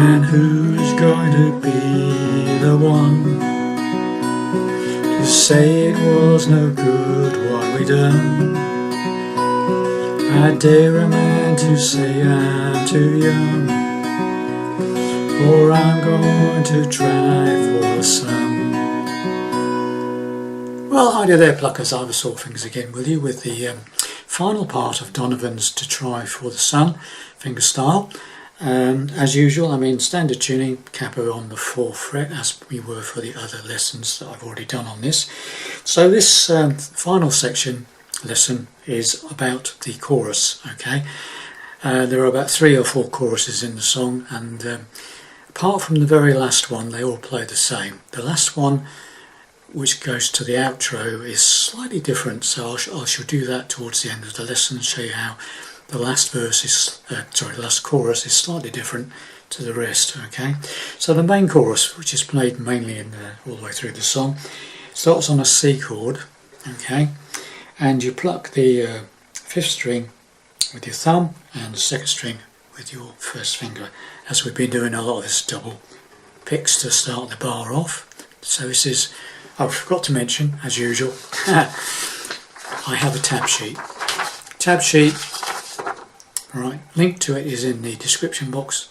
And who's going to be the one to say it was no good what we done? I dare a man to say I'm too young, or I'm going to try for the sun. Well, hi there pluckers, I was Saw Fingers again with you with the final part of Donovan's To Try for the Sun fingerstyle. As usual, I'm in standard tuning, capo on the 4th fret, as we were for the other lessons that I've already done on this. So this final lesson is about the chorus, okay? There are about 3 or 4 choruses in the song, and apart from the very last one, they all play the same. The last one, which goes to the outro, is slightly different, so I shall do that towards the end of the lesson and show you how the last verse is, the last chorus is slightly different to the rest, okay? So the main chorus, which is played mainly in all the way through the song, starts on a C chord, okay? And you pluck the 5th string with your thumb and the 2nd string with your 1st finger, as we've been doing a lot of this double picks to start the bar off. So this is, I forgot to mention, as usual, I have a tab sheet. Tab sheet, right, link to it is in the description box.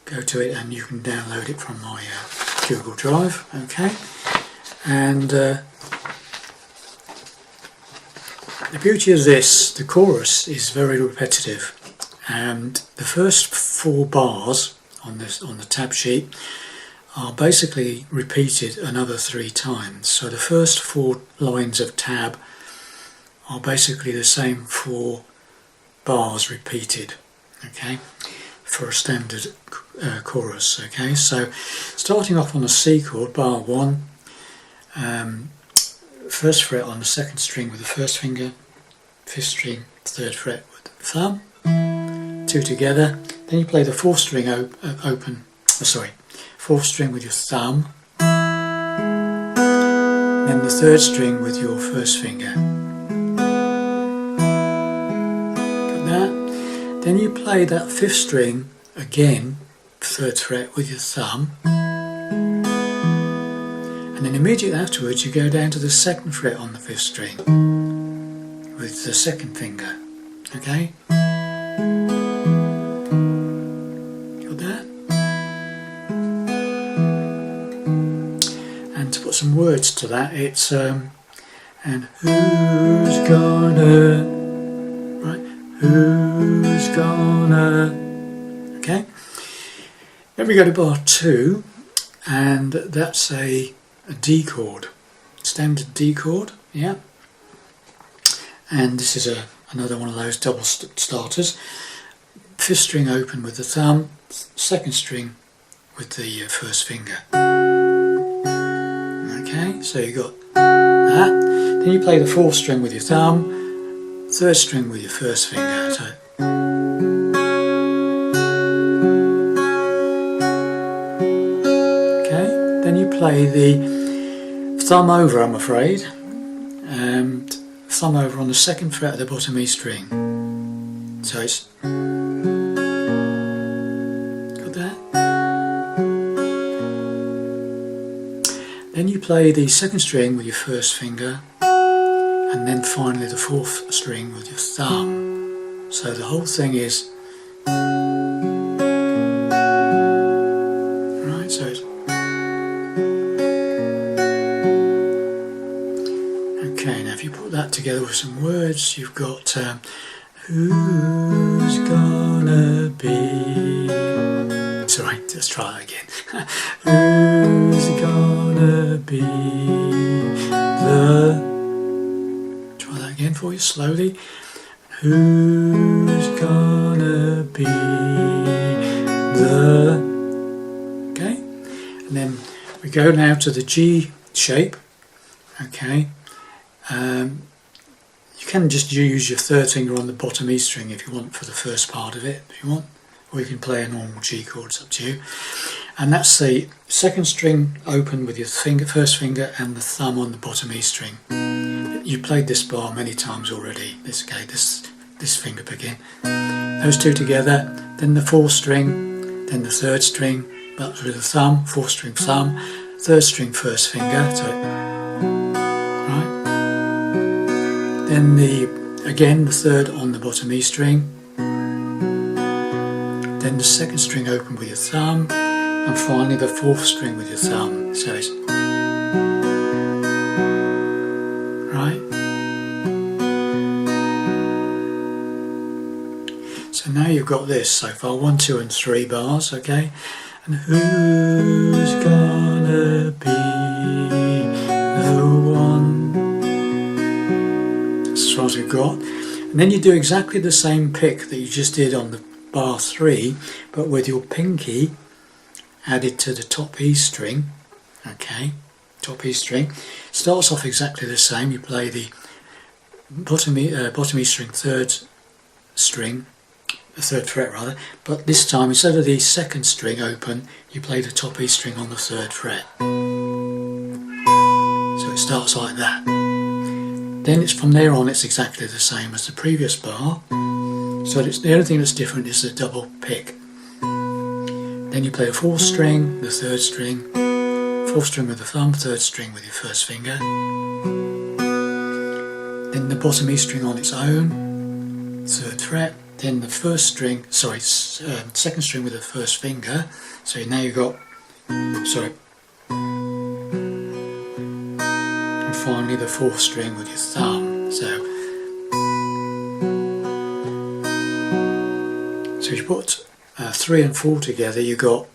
Go to it and you can download it from my Google Drive, okay? And the beauty of this, the chorus is very repetitive, and the first 4 bars on the tab sheet are basically repeated another 3 times. So the first 4 lines of tab are basically the same 4 bars repeated, okay, for a standard chorus, okay? So starting off on a C chord, bar 1, 1st fret on the 2nd string with the 1st finger, 5th string, 3rd fret with the thumb, 2 together. Then you play the 4th string 4th string with your thumb, then the 3rd string with your 1st finger. Got that? Then you play that 5th string again, 3rd fret with your thumb, and then immediately afterwards you go down to the 2nd fret on the 5th string with the 2nd finger, okay? Got that? And to put some words to that, it's and who's gonna, right? Who's gonna, okay? Then we go to bar 2, and that's a D chord, standard D chord, yeah. And this is another one of those double starters. 5th string open with the thumb, 2nd string with the 1st finger. Okay, so you got that. Then you play the 4th string with your thumb, 3rd string with your 1st finger. So okay, then you play the thumb over, I'm afraid, and thumb over on the 2nd fret of the bottom E string. So it's, got that? Then you play the 2nd string with your 1st finger, and then finally the 4th string with your thumb. So the whole thing is, right, so it's, okay, now if you put that together with some words, you've got who's gonna be, sorry, let's try that again. Who's gonna be the, try that again for you slowly. Who's gonna be the, okay, and then we go now to the G shape, okay. You can just use your 3rd finger on the bottom E string if you want for the first part of it, if you want, or you can play a normal G chord, it's up to you. And that's the 2nd string open with your 1st finger and the thumb on the bottom E string. You played this bar many times already, this finger picking. Those 2 together, then the 4th string, then the third string, but through the thumb, fourth string thumb, third string first finger, so right. Then again the third on the bottom E string, then the second string open with your thumb, and finally the fourth string with your thumb. So it's right. So now you've got this so far, 1, 2 and 3 bars, okay? And who's gonna be the one? That's what we've got. And then you do exactly the same pick that you just did on the bar 3, but with your pinky added to the top E string, okay? Top E string. Starts off exactly the same. You play the bottom E string, third string, the third fret rather, but this time instead of the second string open, you play the top E string on the third fret. So it starts like that. Then it's from there on it's exactly the same as the previous bar. So the only thing that's different is the double pick. Then you play a fourth string, the third string, fourth string with the thumb, third string with your first finger. Then the bottom E string on its own, third fret. Then the first string, second string with the first finger. So now you've got, and finally the fourth string with your thumb. So if you put 3 and 4 together, you got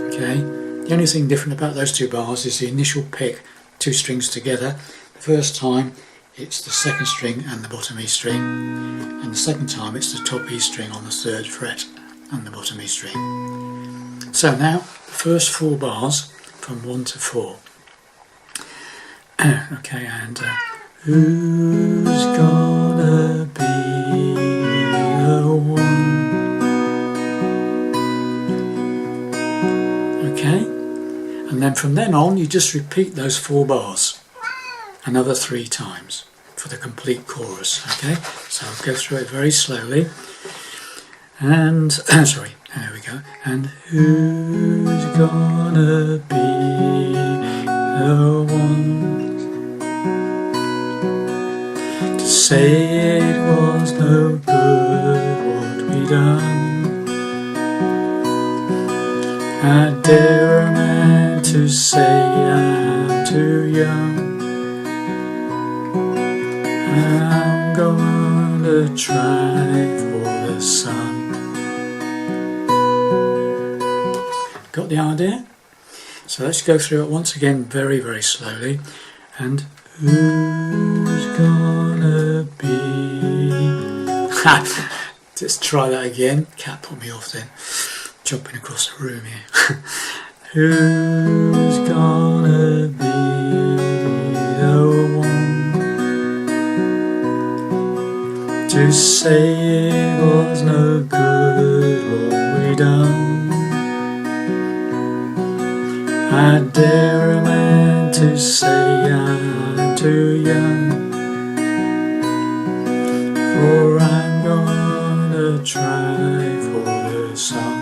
okay. The only thing different about those two bars is the initial pick, 2 strings together. The first time it's the second string and the bottom E string, and the second time it's the top E string on the third fret and the bottom E string. So now the first 4 bars from 1 to 4. Okay, and who's gonna be the one? Okay, and then from then on you just repeat those 4 bars another 3 times for the complete chorus. Okay, so I'll go through it very slowly. And sorry, there we go. And who's gonna be the one to say it was no good what we done? I dare a man to say I'm too young. I'm gonna try for the sun. Got the idea? So let's go through it once again very, very slowly. And who's gonna be... Just try that again. Cat put me off then. Jumping across the room here. Who's gonna be the one to say it was no good what we done? I dare a man to say I'm too young, for I'm gonna try for the sun.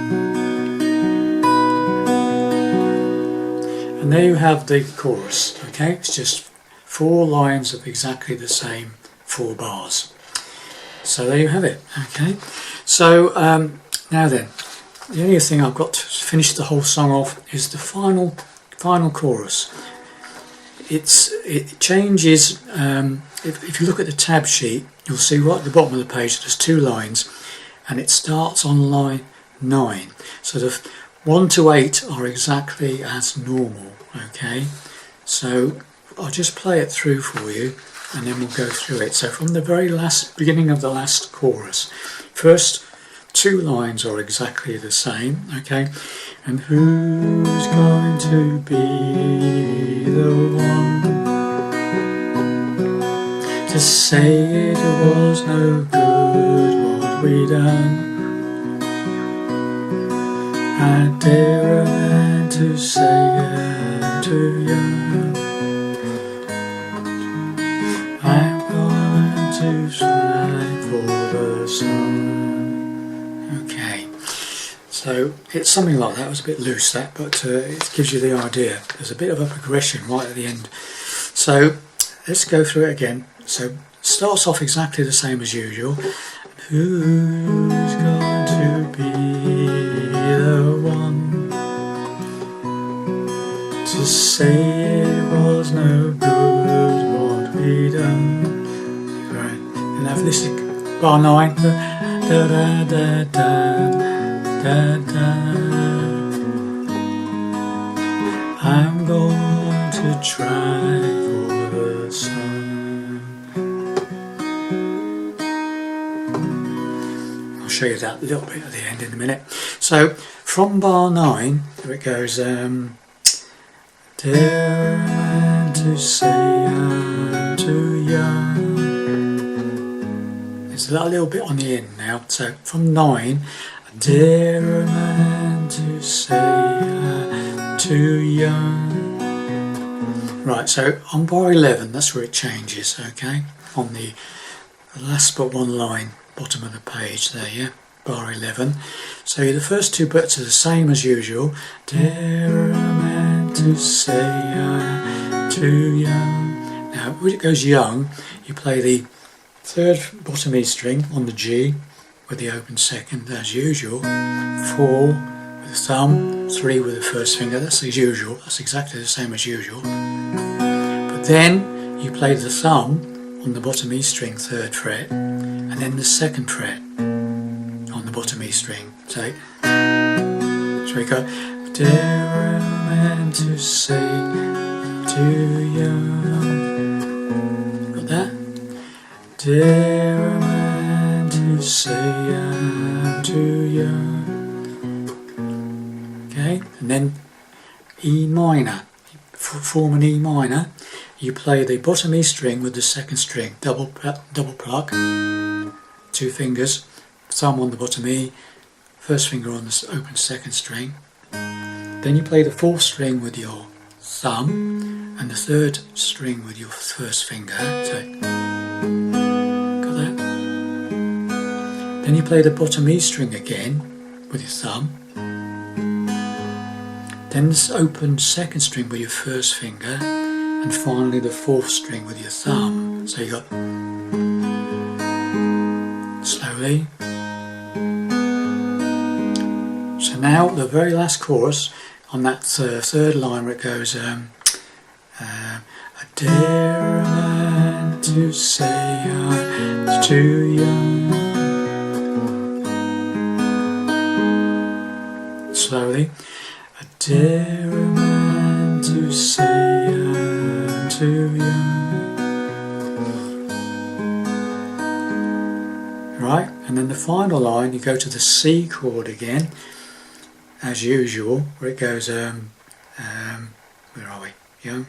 And there you have the chorus, okay? It's just 4 lines of exactly the same 4 bars. So there you have it, okay? So now then, the only thing I've got to finish the whole song off is the final chorus. It changes, if you look at the tab sheet, you'll see right at the bottom of the page there's 2 lines, and it starts on line 9. So the 1 to 8 are exactly as normal, okay? So I'll just play it through for you and then we'll go through it. So from the very beginning of the last chorus, first 2 lines are exactly the same, okay? And who's going to be the one to say it was no good what we done? I dare a man to say I'm too young. I'm going to So it's something like that. It was a bit loose that, but it gives you the idea. There's a bit of a progression right at the end. So let's go through it again. So it starts off exactly the same as usual. Who's going to be the one to say it was no good what we done? Right, and have this bar 9. Da da da da da da. I'm going to try for the sun. I'll show you that little bit at the end in a minute. So from bar 9, there it goes. Dare a man to say I'm too young. There's a little bit on the end now. So from 9, I dare a man to say I'm too young. Right, so on bar 11, that's where it changes, okay? On the last but one line, bottom of the page there, yeah? Bar 11. So the first two bits are the same as usual. Dare a man to say I'm too young. Now, when it goes young, you play the third bottom E string on the G with the open second as usual, 4 with the thumb, 3 with the first finger, that's as usual, that's exactly the same as usual. But then you play the thumb on the bottom E string, 3rd fret, and then the 2nd fret on the bottom E string. So we go, dare a man to say too young. Got that? Dare a man to say I'm too young. Okay, and then E minor. Form an E minor. You play the bottom E string with the 2nd string. Double pluck. 2 fingers. Thumb on the bottom E. First finger on the open 2nd string. Then you play the 4th string with your thumb and the 3rd string with your 1st finger. So, got that? Then you play the bottom E string again with your thumb. Then this open 2nd string with your 1st finger, and finally the 4th string with your thumb. So you got slowly. So now the very last chorus on that third line where it goes, I dare a man to say I'm too young. Slowly. I dare a man to say I'm too young. Right, and then the final line, you go to the C chord again, as usual, where it goes, where are we? Yeah.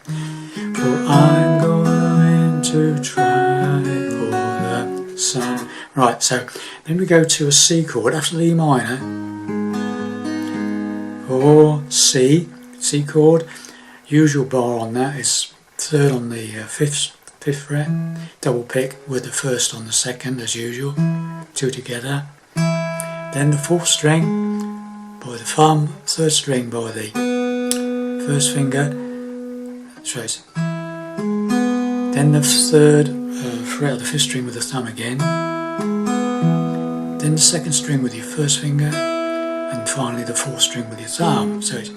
For I'm going to try for the sun. Right, so then we go to a C chord after the E minor. Or C chord, usual bar on that is 3rd on the 5th fret, double pick with the 1st on the 2nd as usual, 2 together. Then the 4th string by the thumb, 3rd string by the 1st finger, trace. Then the 3rd fret of the 5th string with the thumb again. Then the 2nd string with your 1st finger. And finally the 4th string with your thumb. So it's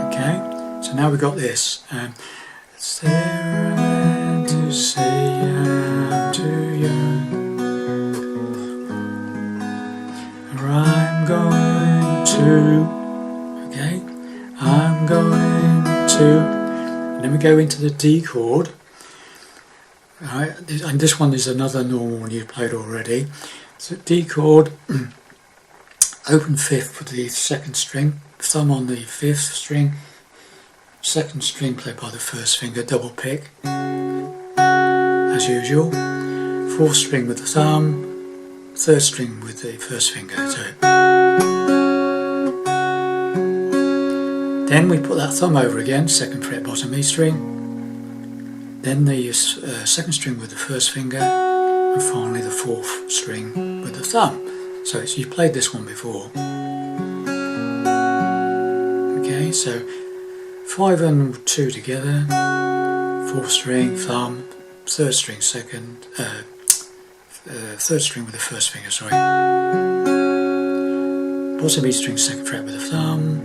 okay. So now we've got this. Is there a man to say I'm too young? Or I'm going to. Okay. I'm going to. And then we go into the D chord. Right, and this one is another normal one you've played already. So D chord, open 5th with the 2nd string, thumb on the 5th string, 2nd string played by the 1st finger, double pick, as usual, 4th string with the thumb, 3rd string with the 1st finger. So then we put that thumb over again, 2nd fret bottom E string. Then the 2nd string with the 1st finger, and finally the fourth string with the thumb. So you've played this one before. Okay, so 5 and 2 together, 4th string, thumb, 3rd string second, 3rd string with the 1st finger, sorry. Bottom E string 2nd fret with the thumb,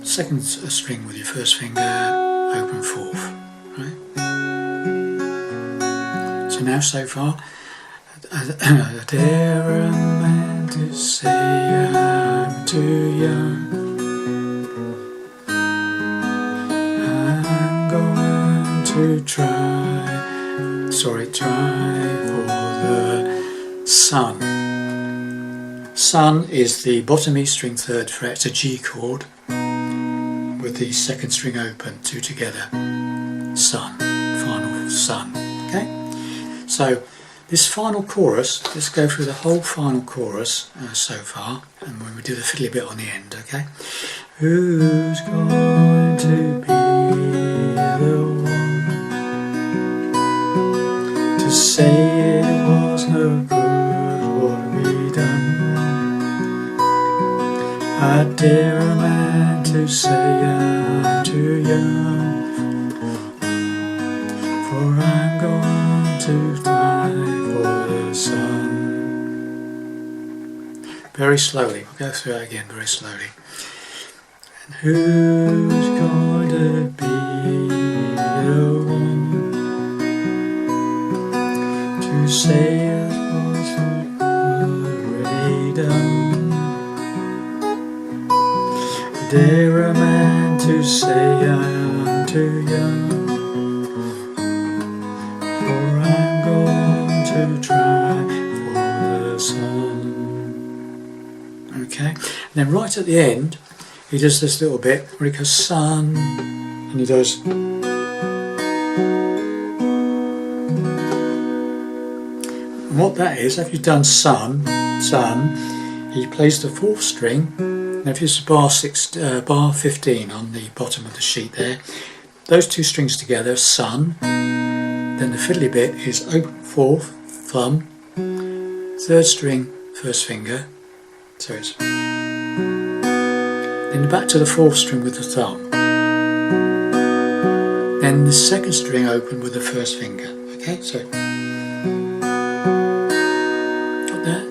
2nd string with your 1st finger, open 4th, right? So now so far, I dare a man to say I'm too young. I'm going to try for the sun. Sun is the bottom E string 3rd fret, it's a G chord with the 2nd string open, 2 together. Sun, final sun. Okay? So this final chorus, let's go through the whole final chorus so far, and when we do the fiddly bit on the end, okay? Who's going to be the one to say it was no good what we done? I dare a man to say I'm too young, for I'm going to die for the sun. Very slowly, we'll go through it again very slowly. And who's going to be the one to say it was already done? Dare a man to say I'm too young, for I'm going to try for the sun. Okay, and then right at the end he does this little bit where he goes sun, and he does, and what that is, after you've done sun, he plays the 4th string. Now if you use bar 15 on the bottom of the sheet there, those 2 strings together, sun, then the fiddly bit is open 4th, thumb, 3rd string, 1st finger, so it's, then back to the 4th string with the thumb, then the 2nd string open with the 1st finger, okay, so got that?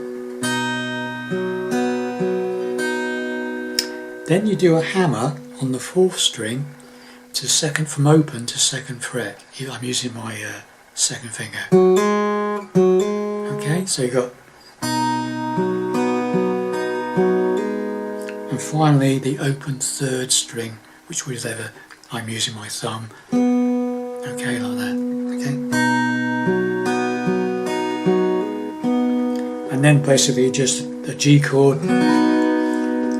Then you do a hammer on the 4th string to 2nd, from open to 2nd fret. I'm using my 2nd finger. Okay, so you got, and finally the open 3rd string, which whatever, I'm using my thumb. Okay, like that. Okay. And then basically just a G chord,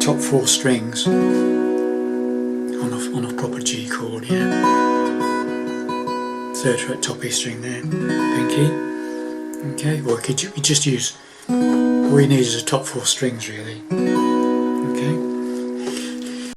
top 4 strings on a proper G chord, yeah. 3rd fret top E string there, pinky. Okay, or you just use, all you need is a top 4 strings really.